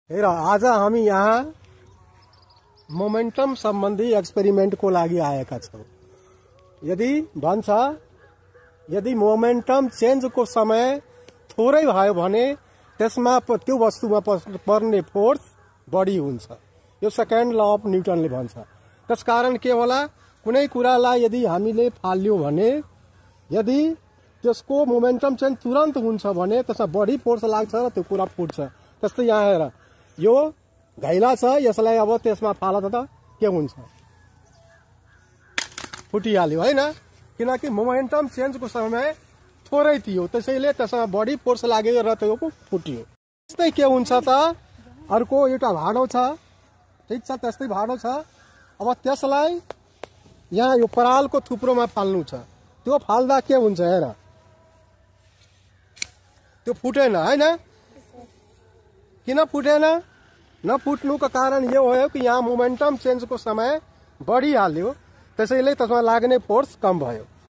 हेर आज हामी यहाँ मोमेन्टम सम्बन्धी एक्सपेरिमेन्टको लागि आएका छौं। यदि मोमेन्टम चेन्जको समय थोरै भयो भने त्यसमा त्यो वस्तुमा पर्ने फोर्स बढी हुन्छ। यो सेकेन्ड ल अफ न्युटनले भन्छ। त्यसकारण के होला, कुनै कुरालाई यदि हामीले फाल्यो भने यदि त्यसको मोमेन्टम चेन्ज तुरन्त हुन्छ भने त्यसमा बढी फोर्स लाग्छ र त्यो कुरा फुट्छ। त्यस्तै यहाँ हेर, यो घैला छ, यसलाई अब त्यसमा फाल त के हुन्छ, फुटिहाल्यो हैन, किनकि मोमेन्टम चेन्जको समय थोरै थियो, त्यसैले त्यसमा बढी फोर्स लाग्यो र त्यो फुट्यो। त्यस्तै के हुन्छ त, अर्को एउटा भाँडो छ, ठीक छ, त्यस्तै भाँडो छ। अब त्यसलाई यहाँ यो परालको थुप्रोमा फाल्नु छ। त्यो फाल्दा के हुन्छ हेर, त्यो फुटेन हैन। किन फुटेन? नफुट्नुको कारण यो हो कि यहाँ मोमेन्टम चेन्जको समय बढिहाल्यो, त्यसैले त्यसमा लाग्ने फोर्स कम भयो।